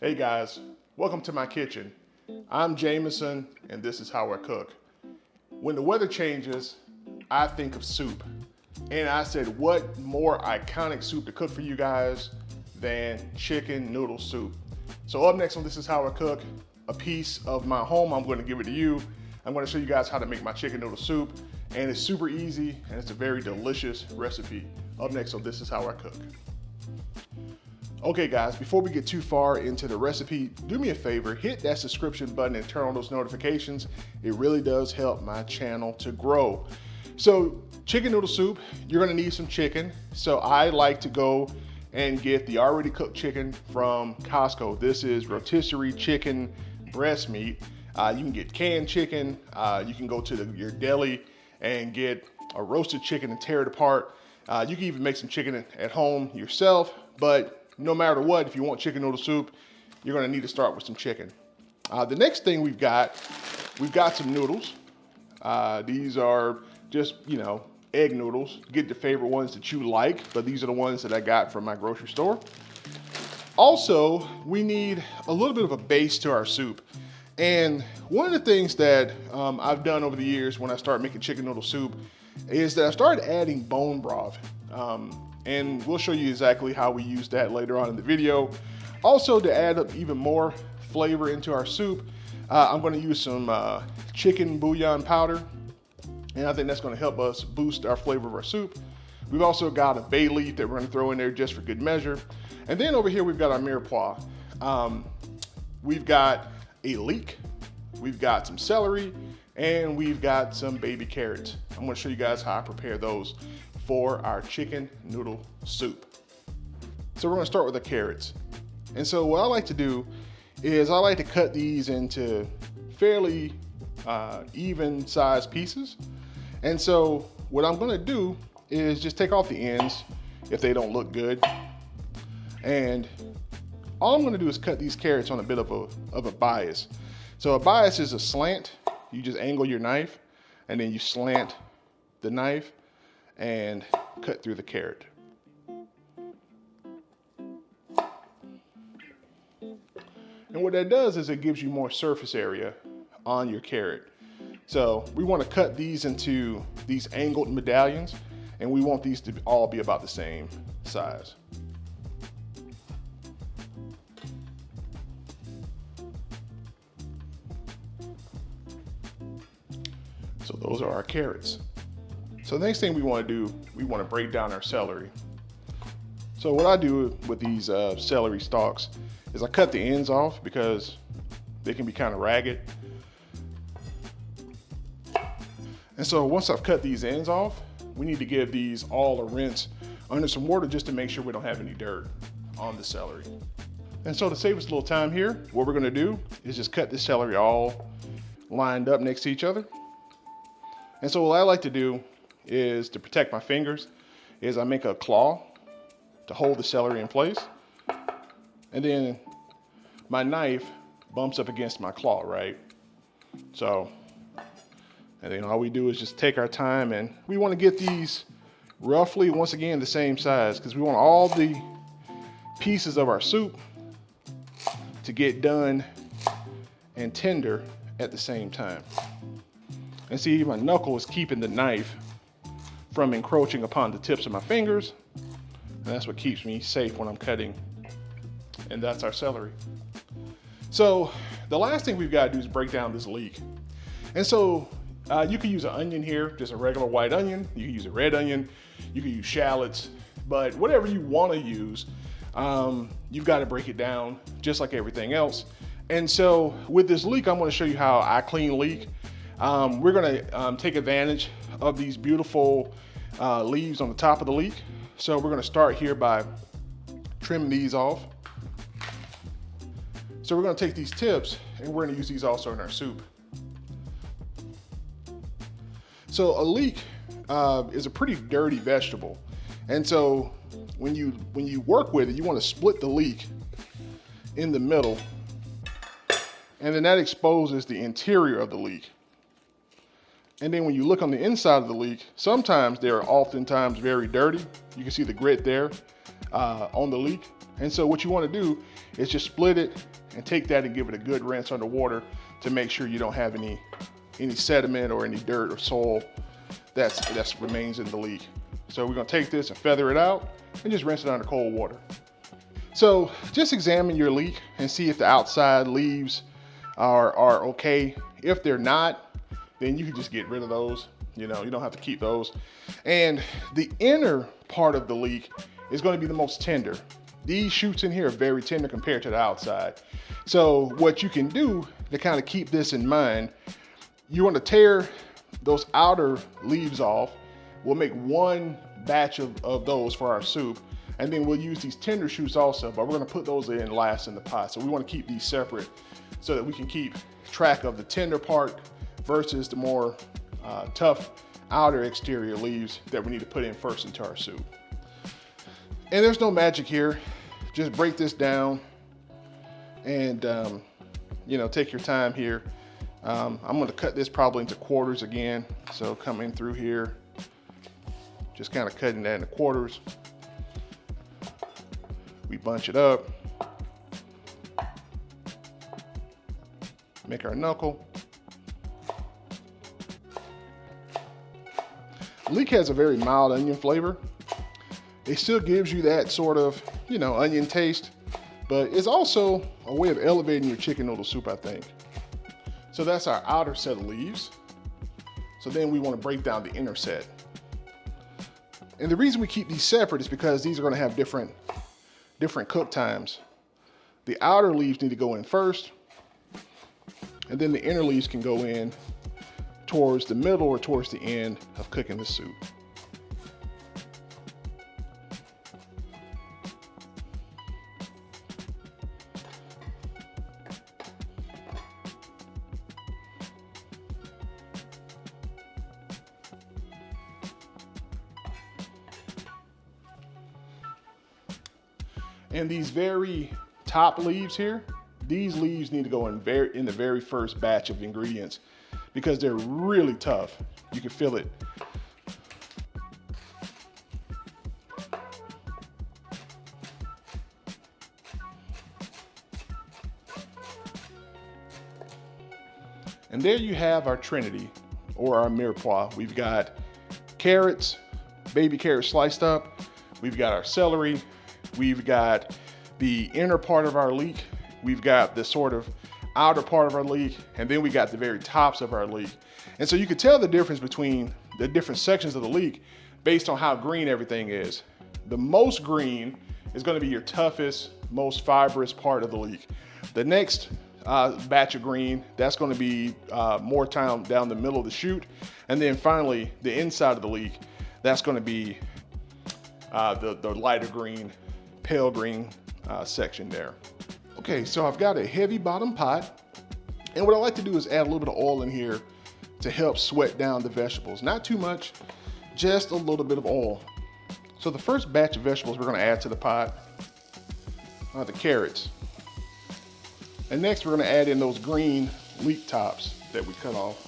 Hey guys, welcome to my kitchen. I'm Jamison and this is how I cook. When the weather changes, I think of soup. And I said, what more iconic soup to cook for you guys than chicken noodle soup? So up next on This Is How I Cook, a piece of my home, I'm going to give it to you. I'm going to show you guys how to make my chicken noodle soup. And it's super easy and it's a very delicious recipe. Up next on This Is How I Cook. Okay guys, before we get too far into the recipe, do me a favor, hit that subscription button and turn on those notifications. It really does help my channel to grow. So chicken noodle soup, you're gonna need some chicken. So I like to go and get the already cooked chicken from Costco. This is rotisserie chicken breast meat. You can get canned chicken. You can go to your deli and get a roasted chicken and tear it apart. You can even make some chicken at home yourself, but no matter what, if you want chicken noodle soup, you're gonna need to start with some chicken. The next thing we've got some noodles. These are just, egg noodles. Get the favorite ones that you like, but these are the ones that I got from my grocery store. Also, we need a little bit of a base to our soup. And one of the things that I've done over the years when I started making chicken noodle soup is that I started adding bone broth. And we'll show you exactly how we use that later on in the video. Also, to add up even more flavor into our soup, I'm gonna use some chicken bouillon powder. And I think that's gonna help us boost our flavor of our soup. We've also got a bay leaf that we're gonna throw in there just for good measure. And then over here, we've got our mirepoix. We've got a leek, we've got some celery, and we've got some baby carrots. I'm gonna show you guys how I prepare those for our chicken noodle soup. So we're gonna start with the carrots. And so what I like to do is I like to cut these into fairly even sized pieces. And so what I'm gonna do is just take off the ends if they don't look good. And all I'm gonna do is cut these carrots on a bit of a bias. So a bias is a slant. You just angle your knife and then you slant the knife and cut through the carrot. And what that does is it gives you more surface area on your carrot. So we want to cut these into these angled medallions, and we want these to all be about the same size. So those are our carrots. So the next thing we want to do, we want to break down our celery. So what I do with these celery stalks is I cut the ends off because they can be kind of ragged. And so once I've cut these ends off, we need to give these all a rinse under some water just to make sure we don't have any dirt on the celery. And so to save us a little time here, what we're going to do is just cut the celery all lined up next to each other. And so what I like to do is, to protect my fingers, is I make a claw to hold the celery in place. And then my knife bumps up against my claw, right? So, and then all we do is just take our time, and we want to get these roughly, once again, the same size, because we want all the pieces of our soup to get done and tender at the same time. And see, my knuckle is keeping the knife from encroaching upon the tips of my fingers. And that's what keeps me safe when I'm cutting. And that's our celery. So the last thing we've got to do is break down this leek. And so you can use an onion here, just a regular white onion. You can use a red onion. You can use shallots. But whatever you want to use, you've got to break it down just like everything else. And so with this leek, I'm going to show you how I clean leek. We're going to take advantage of these beautiful leaves on the top of the leek. So we're going to start here by trimming these off. So we're going to take these tips and we're going to use these also in our soup. So a leek is a pretty dirty vegetable. And so when you work with it, you want to split the leek in the middle, and then that exposes the interior of the leek. And then when you look on the inside of the leek, sometimes they're oftentimes very dirty. You can see the grit there. on the leek. And so what you want to do is just split it and take that and give it a good rinse under water to make sure you don't have any sediment or any dirt or soil that remains in the leek. So we're gonna take this and feather it out and just rinse it under cold water. So just examine your leek and see if the outside leaves are okay. If they're not, then you can just get rid of those. You know, you don't have to keep those. And the inner part of the leek is going to be the most tender. These shoots in here are very tender compared to the outside. So what you can do to kind of keep this in mind, you want to tear those outer leaves off. We'll make one batch of those for our soup. And then we'll use these tender shoots also, but we're gonna put those in last in the pot. So we wanna keep these separate so that we can keep track of the tender part versus the more tough outer exterior leaves that we need to put in first into our soup. And there's no magic here. Just break this down and you know, take your time here. I'm gonna cut this probably into quarters again. So come in through here, just kind of cutting that into quarters. We bunch it up, make our knuckle. Leek has a very mild onion flavor. It still gives you that sort of, you know, onion taste, but it's also a way of elevating your chicken noodle soup, I think. So that's our outer set of leaves. So then we want to break down the inner set. And the reason we keep these separate is because these are going to have different cook times. The outer leaves need to go in first, and then the inner leaves can go in towards the middle or towards the end of cooking the soup. And these very top leaves here, these leaves need to go in the very first batch of ingredients because they're really tough. You can feel it. And there you have our trinity, or our mirepoix. We've got carrots, baby carrots sliced up. We've got our celery. We've got the inner part of our leek. We've got the sort of outer part of our leek, and then we got the very tops of our leek. And so you can tell the difference between the different sections of the leek based on how green everything is. The most green is going to be your toughest, most fibrous part of the leek. The next batch of green, that's going to be more down the middle of the shoot. And then finally, the inside of the leek, that's going to be the lighter green, pale green section there. Okay, so I've got a heavy bottom pot, and what I like to do is add a little bit of oil in here to help sweat down the vegetables. Not too much, just a little bit of oil. So the first batch of vegetables we're gonna add to the pot are the carrots. And next we're gonna add in those green leek tops that we cut off.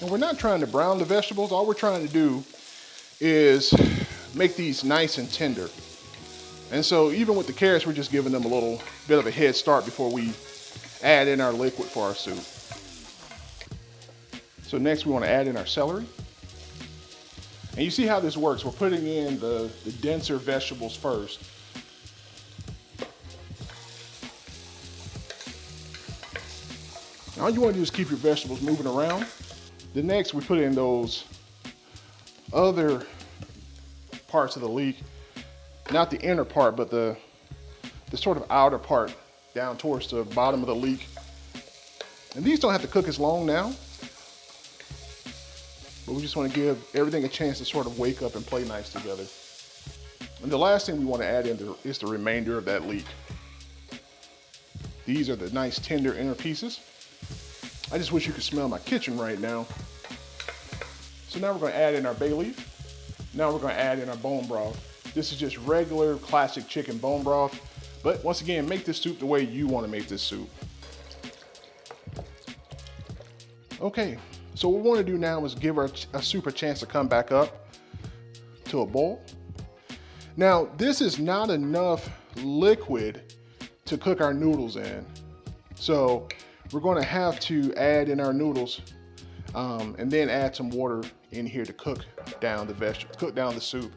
And we're not trying to brown the vegetables, all we're trying to do is make these nice and tender. And so even with the carrots, we're just giving them a little bit of a head start before we add in our liquid for our soup. So next we want to add in our celery. And you see how this works. We're putting in the denser vegetables first. All you want to do is keep your vegetables moving around. The next we put in those other parts of the leek. Not the inner part, but the sort of outer part down towards the bottom of the leek. And these don't have to cook as long now, but we just want to give everything a chance to sort of wake up and play nice together. And the last thing we want to add in is the remainder of that leek. These are the nice tender inner pieces. I just wish you could smell my kitchen right now. So now we're going to add in our bay leaf. Now we're going to add in our bone broth. This is just regular classic chicken bone broth. But once again, make this soup the way you want to make this soup. Okay, so what we want to do now is give our soup a chance to come back up to a boil. Now, this is not enough liquid to cook our noodles in. So we're gonna have to add in our noodles and then add some water in here to cook down the vegetables, cook down the soup.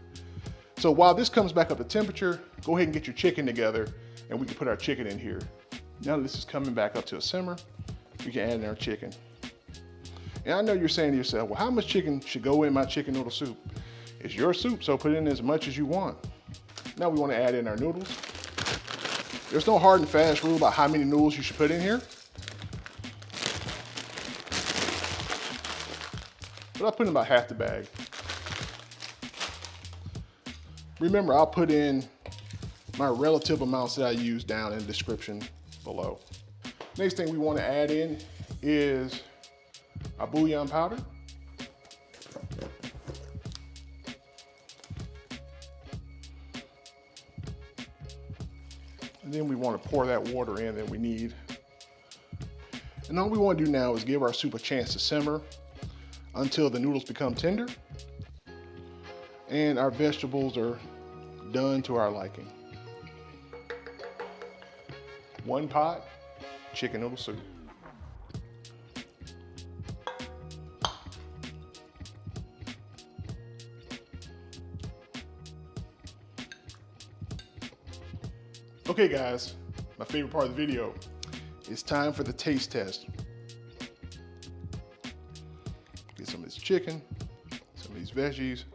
So while this comes back up to temperature, go ahead and get your chicken together and we can put our chicken in here. Now that this is coming back up to a simmer, we can add in our chicken. And I know you're saying to yourself, well, how much chicken should go in my chicken noodle soup? It's your soup, so put in as much as you want. Now we want to add in our noodles. There's no hard and fast rule about how many noodles you should put in here. But I'll put in about half the bag. Remember, I'll put in my relative amounts that I use down in the description below. Next thing we want to add in is our bouillon powder. And then we want to pour that water in that we need. And all we want to do now is give our soup a chance to simmer until the noodles become tender and our vegetables are done to our liking. One pot chicken noodle soup. Okay guys, my favorite part of the video. It's time for the taste test. Get some of this chicken, some of these veggies,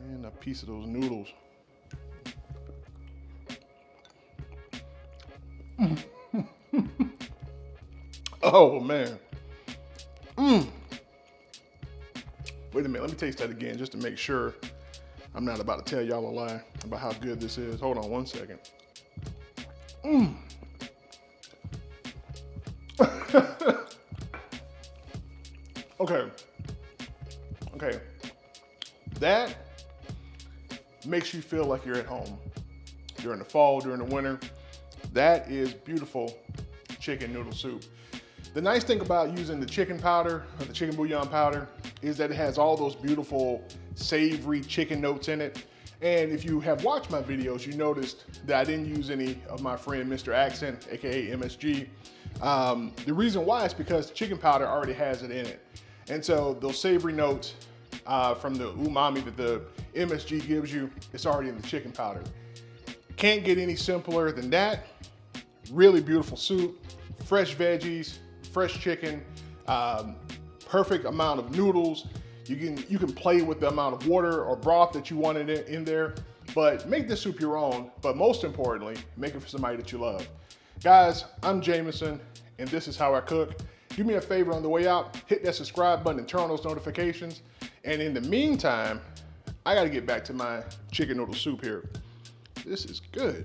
and a piece of those noodles. Oh man. Wait a minute, let me taste that again just to make sure I'm not about to tell y'all a lie about how good this is. Hold on one second. Okay. That makes you feel like you're at home. During the fall, during the winter, that is beautiful chicken noodle soup. The nice thing about using the chicken powder, or the chicken bouillon powder, is that it has all those beautiful savory chicken notes in it. And if you have watched my videos, you noticed that I didn't use any of my friend Mr. Accent, AKA MSG. The reason why is because chicken powder already has it in it. And so those savory notes from the umami that the MSG gives you, it's already in the chicken powder. Can't get any simpler than that. Really beautiful soup, fresh veggies, fresh chicken, perfect amount of noodles. You can play with the amount of water or broth that you want in there, but make this soup your own, but most importantly, make it for somebody that you love. Guys, I'm Jamison, and this is how I cook. Do me a favor on the way out, hit that subscribe button and turn on those notifications. And in the meantime, I gotta get back to my chicken noodle soup here. This is good.